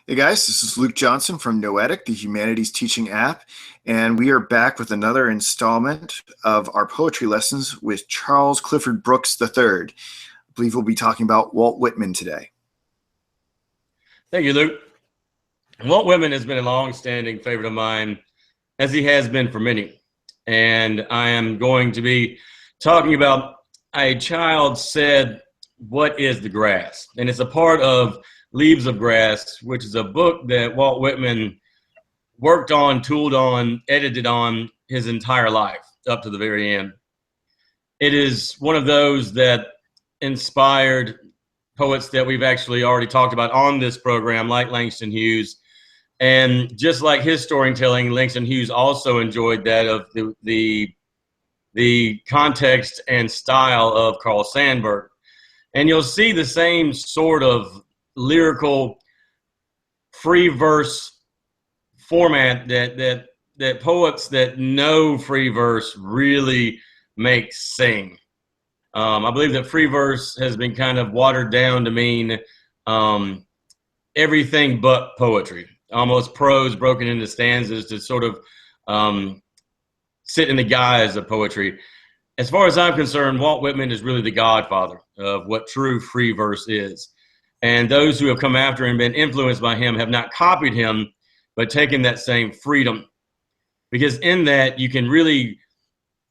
Hey guys, this is Luke Johnson from Noetic, the Humanities Teaching app, and we are back with another installment of our poetry lessons with Charles Clifford Brooks III. I believe we'll be talking about Walt Whitman today. Thank you, Luke. Walt Whitman has been a long-standing favorite of mine, as he has been for many. And I am going to be talking about A Child Said, What is the Grass? And it's a part of Leaves of Grass, which is a book that Walt Whitman worked on, tooled on, edited on his entire life up to the very end. It is one of those that inspired poets that we've actually already talked about on this program, like Langston Hughes. And just like his storytelling, Langston Hughes also enjoyed that of the context and style of Carl Sandburg. And you'll see the same sort of lyrical free verse format that poets that know free verse really make sing. I believe that free verse has been kind of watered down to mean everything but poetry, almost prose broken into stanzas to sort of sit in the guise of poetry. As far as I'm concerned, Walt Whitman is really the godfather of what true free verse is. And those who have come after him and been influenced by him have not copied him, but taken that same freedom. Because in that, you can really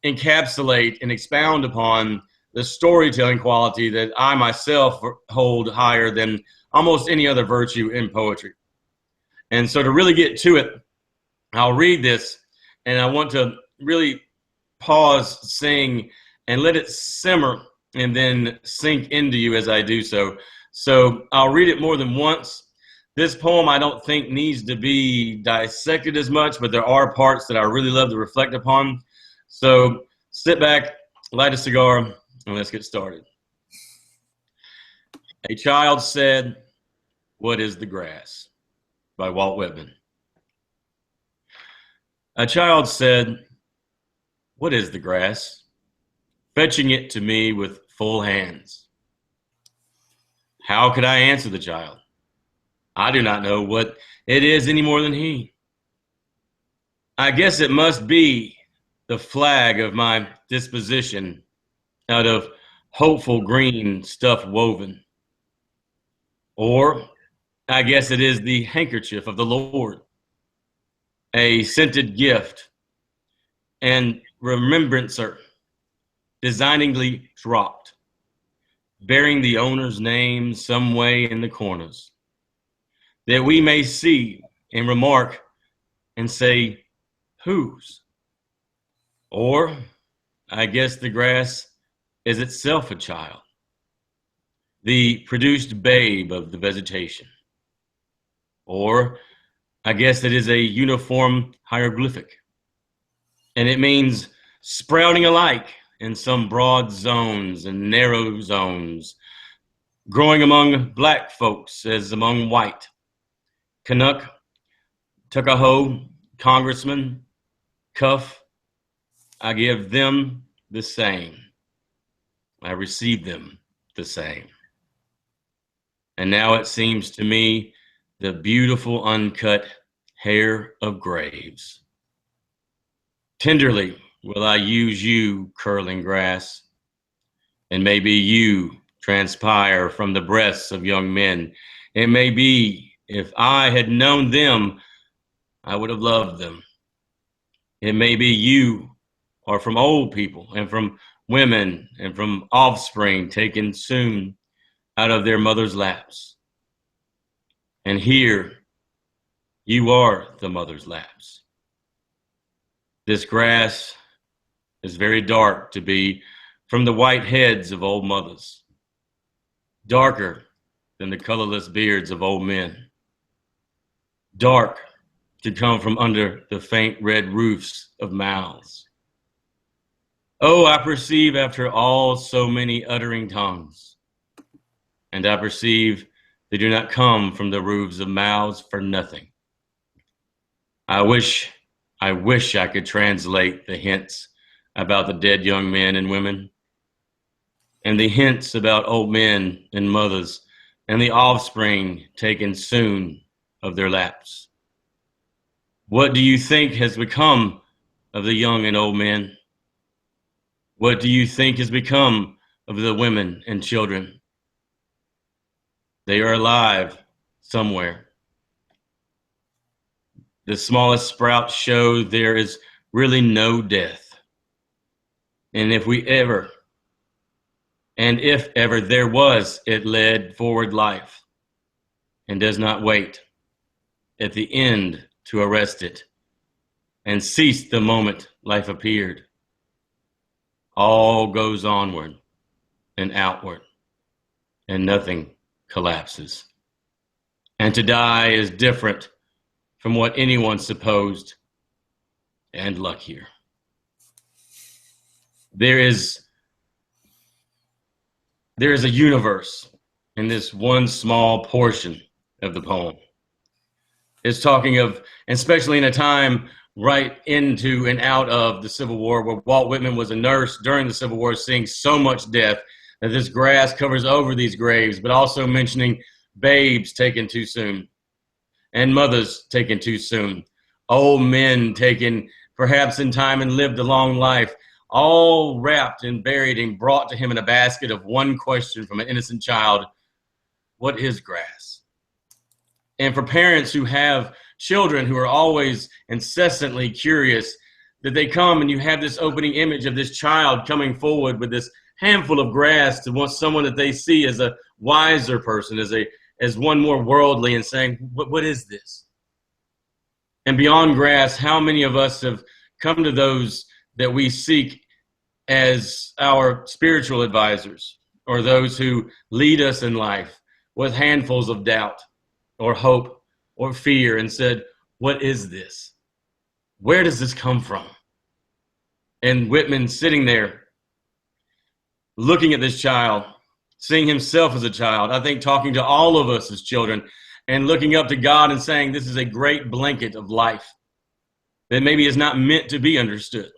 encapsulate and expound upon the storytelling quality that I myself hold higher than almost any other virtue in poetry. And so to really get to it, I'll read this, and I want to really pause, sing, and let it simmer and then sink into you as I do so. So I'll read it more than once. This poem I don't think needs to be dissected as much, but there are parts that I really love to reflect upon. So sit back, light a cigar, and let's get started. A Child Said, What is the Grass? By Walt Whitman. A child said, What is the grass? Fetching it to me with full hands. How could I answer the child? I do not know what it is any more than he. I guess it must be the flag of my disposition, out of hopeful green stuff woven. Or I guess it is the handkerchief of the Lord, a scented gift and remembrancer, designingly dropped, bearing the owner's name some way in the corners, that we may see and remark and say, whose? Or I guess the grass is itself a child, the produced babe of the vegetation. Or I guess it is a uniform hieroglyphic, and it means sprouting alike in some broad zones and narrow zones, growing among black folks as among white, Canuck, Tuckahoe, Congressman, Cuff. I give them the same. I receive them the same. And now it seems to me the beautiful uncut hair of graves. Tenderly will I use you, curling grass, and maybe you transpire from the breasts of young men. It may be if I had known them, I would have loved them. It may be you are from old people and from women and from offspring taken soon out of their mother's laps. And here you are the mother's laps. This grass is very dark to be from the white heads of old mothers, darker than the colorless beards of old men, dark to come from under the faint red roofs of mouths. Oh, I perceive after all so many uttering tongues, and I perceive they do not come from the roofs of mouths for nothing. I wish I could translate the hints about the dead young men and women, and the hints about old men and mothers, and the offspring taken soon of their laps? What do you think has become of the young and old men? What do you think has become of the women and children? They are alive somewhere. The smallest sprouts show there is really no death. And if ever there was, it led forward life and does not wait at the end to arrest it and cease the moment life appeared. All goes onward and outward, and nothing collapses. And to die is different from what anyone supposed, and luckier. There is a universe in this one small portion of the poem. It's talking of, and especially in a time right into and out of the Civil War, where Walt Whitman was a nurse during the Civil War, seeing so much death that this grass covers over these graves, but also mentioning babes taken too soon and mothers taken too soon, old men taken perhaps in time and lived a long life, all wrapped and buried and brought to him in a basket of one question from an innocent child: what is grass? And for parents who have children who are always incessantly curious, that they come and you have this opening image of this child coming forward with this handful of grass to want someone that they see as a wiser person, as one more worldly, and saying, what is this? And beyond grass, how many of us have come to those that we seek as our spiritual advisors, or those who lead us in life with handfuls of doubt or hope or fear, and said, what is this? Where does this come from? And Whitman sitting there looking at this child, seeing himself as a child, I think talking to all of us as children, and looking up to God and saying, this is a great blanket of life that maybe is not meant to be understood.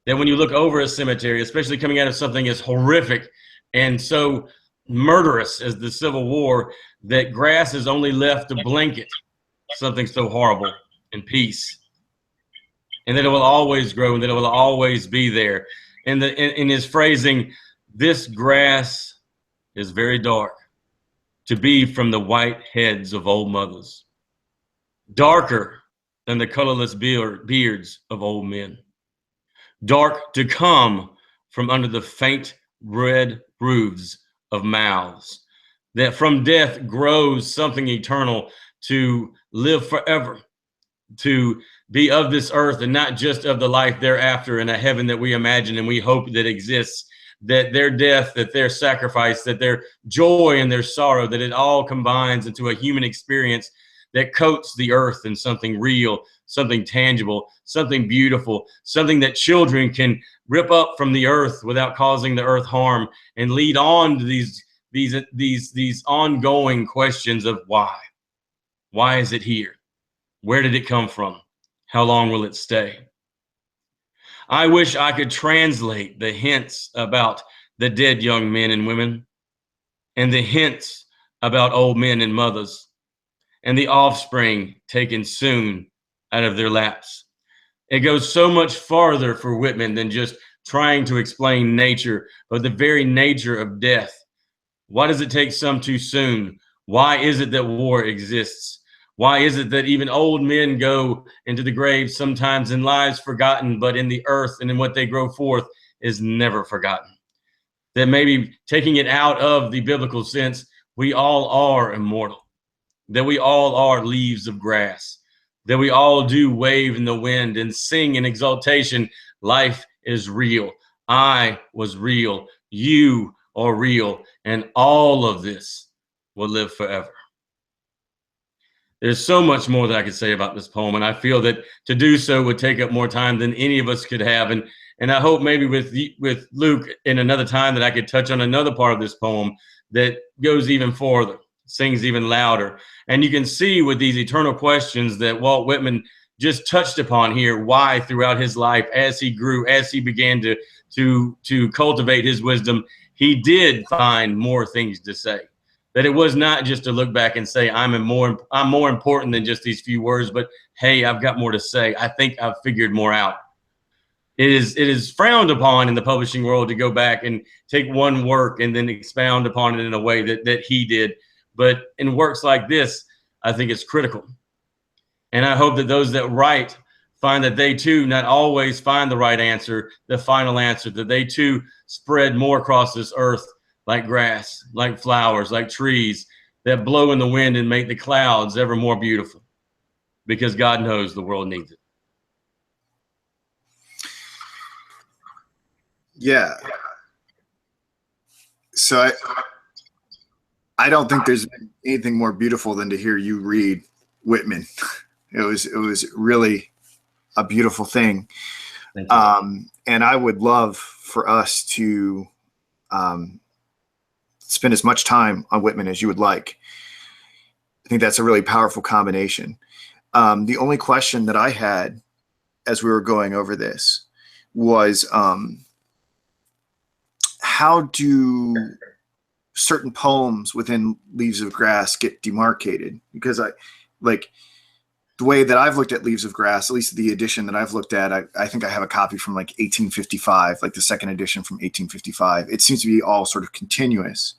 That when you look over a cemetery, especially coming out of something as horrific and so murderous as the Civil War, that grass is only left to blanket something so horrible in peace. And that it will always grow, and that it will always be there. And in his phrasing, this grass is very dark, to be from the white heads of old mothers, darker than the colorless beards of old men, dark to come from under the faint red roofs of mouths, that from death grows something eternal, to live forever, to be of this earth and not just of the life thereafter in a heaven that we imagine and we hope that exists, that their death, that their sacrifice, that their joy and their sorrow, that it all combines into a human experience that coats the earth in something real, something tangible, something beautiful, something that children can rip up from the earth without causing the earth harm, and lead on to these ongoing questions of why. Why is it here? Where did it come from? How long will it stay? I wish I could translate the hints about the dead young men and women, and the hints about old men and mothers, and the offspring taken soon out of their laps. It goes so much farther for Whitman than just trying to explain nature, but the very nature of death. Why does it take some too soon? Why is it that war exists? Why is it that even old men go into the grave sometimes in lives forgotten, but in the earth and in what they grow forth is never forgotten? That maybe taking it out of the biblical sense, we all are immortal, that we all are leaves of grass, that we all do wave in the wind and sing in exaltation. Life is real. I was real. You are real. And all of this will live forever. There's so much more that I could say about this poem, and I feel that to do so would take up more time than any of us could have. And I hope maybe with Luke in another time that I could touch on another part of this poem that goes even further, sings even louder. And you can see with these eternal questions that Walt Whitman just touched upon here, why throughout his life, as he grew, as he began to cultivate his wisdom, he did find more things to say. That it was not just to look back and say, I'm more important than just these few words, but hey, I've got more to say. I think I've figured more out. It is frowned upon in the publishing world to go back and take one work and then expound upon it in a way that he did. But in works like this, I think it's critical. And I hope that those that write find that they too not always find the right answer, the final answer, that they too spread more across this earth like grass, like flowers, like trees that blow in the wind and make the clouds ever more beautiful, because God knows the world needs it. Yeah. So I don't think there's anything more beautiful than to hear you read Whitman. It was really a beautiful thing. And I would love for us to spend as much time on Whitman as you would like. I think that's a really powerful combination. The only question that I had as we were going over this was, how do certain poems within Leaves of Grass get demarcated? Because the way that I've looked at Leaves of Grass, at least the edition that I've looked at, I think I have a copy from like 1855, like the second edition from 1855. It seems to be all sort of continuous.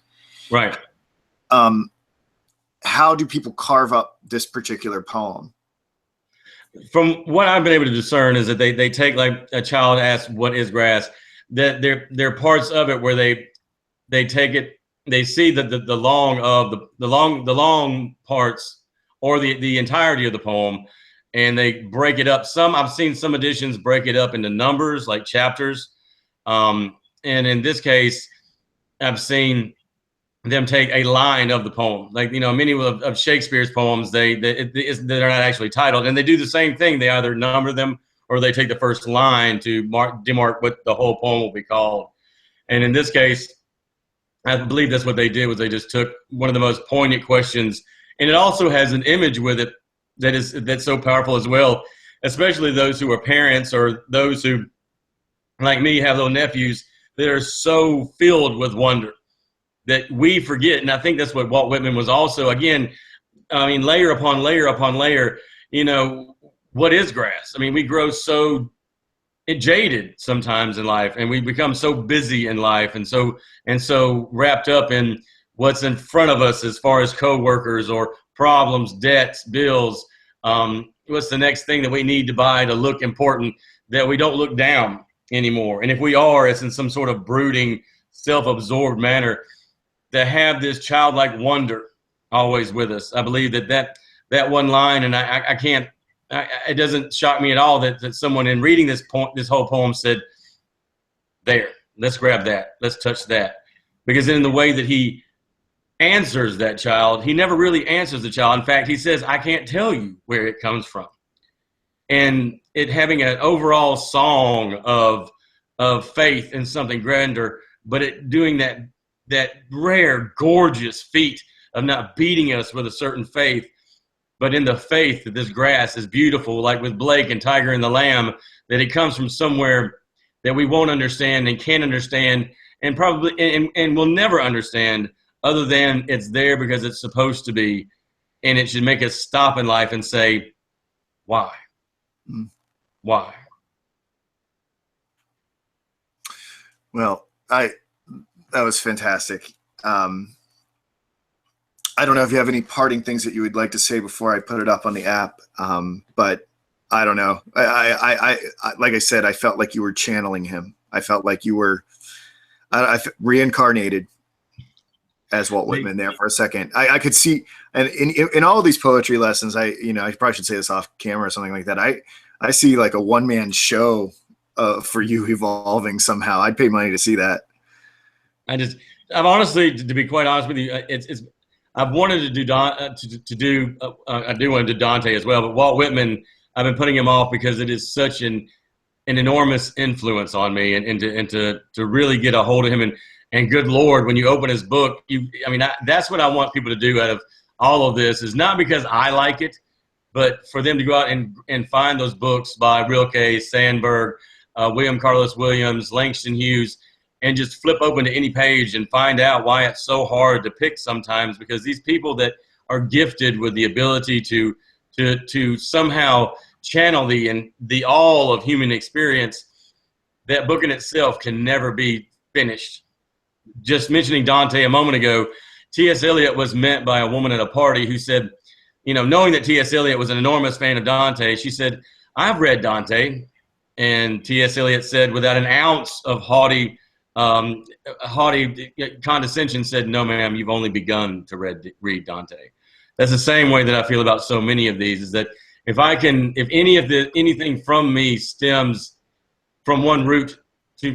Right. How do people carve up this particular poem? From what I've been able to discern is that they take, like a child asks, what is grass? That there are parts of it where they take it, they see that the long parts or the entirety of the poem, and they break it up. I've seen some editions break it up into numbers, like chapters. And in this case, I've seen them take a line of the poem. Like, many of Shakespeare's poems, they're not actually titled, and they do the same thing. They either number them or they take the first line to demark what the whole poem will be called. And in this case, I believe that's what they did, was they just took one of the most poignant questions, and it also has an image with it that's so powerful as well, especially those who are parents or those who, like me, have little nephews that are so filled with wonder that we forget. And I think that's what Walt Whitman was also, again, layer upon layer upon layer. What is grass? We grow so jaded sometimes in life, and we become so busy in life and so wrapped up in what's in front of us as far as coworkers or problems, debts, bills. What's the next thing that we need to buy to look important, that we don't look down anymore. And if we are, it's in some sort of brooding, self-absorbed manner. To have this childlike wonder always with us. I believe that one line, and I can't, it doesn't shock me at all that someone in reading this whole poem said, there, let's grab that, let's touch that. Because in the way that he answers that child, he never really answers the child. In fact, he says, I can't tell you where it comes from. And it having an overall song of faith in something grander, but it doing that rare, gorgeous feat of not beating us with a certain faith, but in the faith that this grass is beautiful, like with Blake and Tiger and the Lamb, that it comes from somewhere that we won't understand and can't understand, and probably and will never understand, other than it's there because it's supposed to be, and it should make us stop in life and say, why? Why? Well, that was fantastic. I don't know if you have any parting things that you would like to say before I put it up on the app, but I don't know. I like I said, I felt like you were channeling him. I felt like you were reincarnated as Walt Whitman there for a second. I could see, and in all of these poetry lessons, I probably should say this off camera or something like that. I see like a one-man show for you evolving somehow. I'd pay money to see that. I'm honestly, to be quite honest with you, I've wanted to do I do want to do Dante as well, but Walt Whitman, I've been putting him off because it is such an enormous influence on me, and to really get a hold of him, and good Lord, when you open his book, that's what I want people to do out of all of this, is not because I like it, but for them to go out and find those books by Rilke, Sandberg, William Carlos Williams, Langston Hughes, and just flip open to any page and find out why it's so hard to pick sometimes, because these people that are gifted with the ability to somehow channel the all of human experience, that book in itself can never be finished. Just mentioning Dante a moment ago, T.S. Eliot was met by a woman at a party who said, knowing that T.S. Eliot was an enormous fan of Dante, she said, "I've read Dante." And T.S. Eliot said, without an ounce of haughty condescension, said, "No, ma'am, you've only begun to read Dante." That's the same way that I feel about so many of these, is that if anything from me stems from one root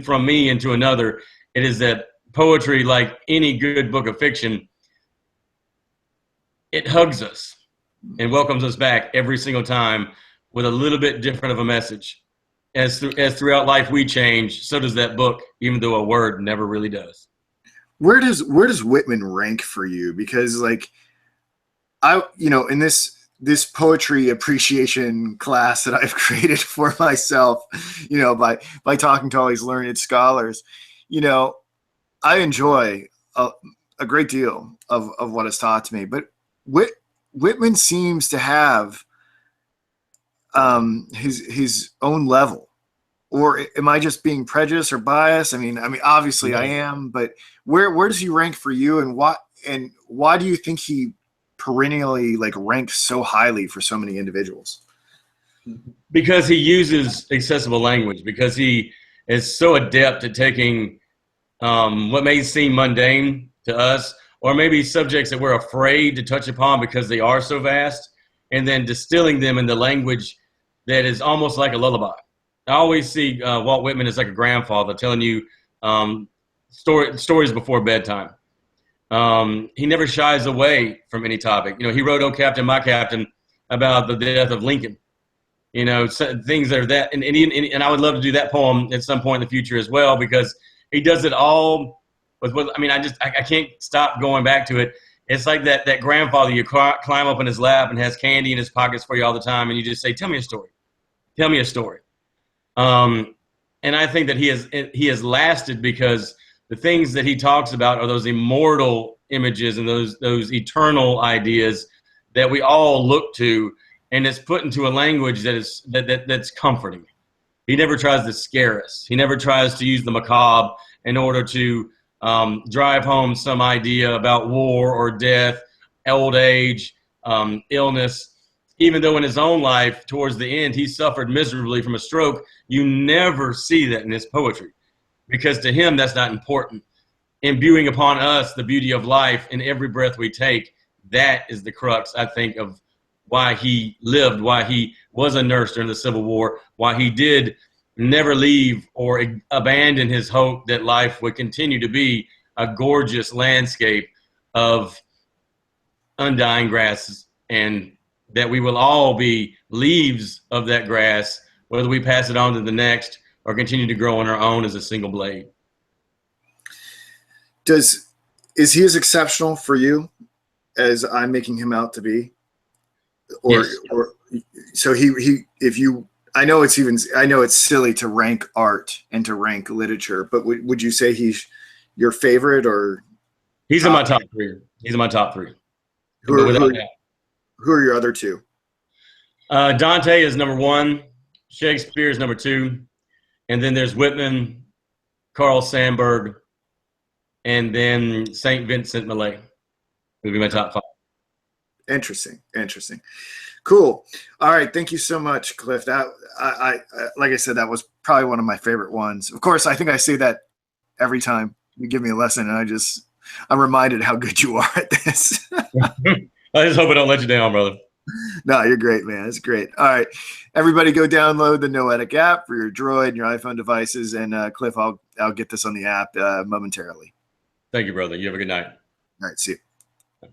from me into another, it is that poetry, like any good book of fiction, it hugs us and welcomes us back every single time with a little bit different of a message. As throughout life we change, so does that book, even though a word never really does. Where does Whitman rank for you? Because like in this poetry appreciation class that I've created for myself, by talking to all these learned scholars, I enjoy a great deal of what is taught to me. But Whitman seems to have his own level. Or am I just being prejudiced or biased? I mean, obviously I am, but where does he rank for you, and why do you think he perennially ranks so highly for so many individuals? Because he uses accessible language, because he is so adept at taking what may seem mundane to us, or maybe subjects that we're afraid to touch upon because they are so vast, and then distilling them in the language that is almost like a lullaby. I always see Walt Whitman as like a grandfather telling you stories before bedtime. He never shies away from any topic. He wrote "Oh Captain, My Captain" about the death of Lincoln. Things that are that, and I would love to do that poem at some point in the future as well, because he does it all with what I can't stop going back to it. It's like that grandfather you climb up in his lap and has candy in his pockets for you all the time, and you just say, "Tell me a story. Tell me a story." And I think that he has lasted because the things that he talks about are those immortal images and those eternal ideas that we all look to, and it's put into a language that's comforting. He never tries to scare us. He never tries to use the macabre in order to drive home some idea about war or death, old age, illness. Even though in his own life, towards the end, he suffered miserably from a stroke, you never see that in his poetry, because to him, that's not important. Imbuing upon us the beauty of life in every breath we take, that is the crux, I think, of why he lived, why he was a nurse during the Civil War, why he did never leave or abandon his hope that life would continue to be a gorgeous landscape of undying grasses, and that we will all be leaves of that grass, whether we pass it on to the next or continue to grow on our own as a single blade. Is he as exceptional for you as I'm making him out to be? Or, yes. or so I know it's silly to rank art and to rank literature, but would you say he's your favorite, or he's in my top three? He's in my top three. Who are your other two? Dante is number one. Shakespeare is number two. And then there's Whitman, Carl Sandburg, and then St. Vincent Millay would be my top five. Interesting. Cool. All right. Thank you so much, Cliff. That I like I said, that was probably one of my favorite ones. Of course, I think I say that every time you give me a lesson, and I'm reminded how good you are at this. I just hope I don't let you down, brother. No, you're great, man. It's great. All right. Everybody go download the Noetic app for your Droid and your iPhone devices. And Cliff, I'll get this on the app momentarily. Thank you, brother. You have a good night. All right. See you.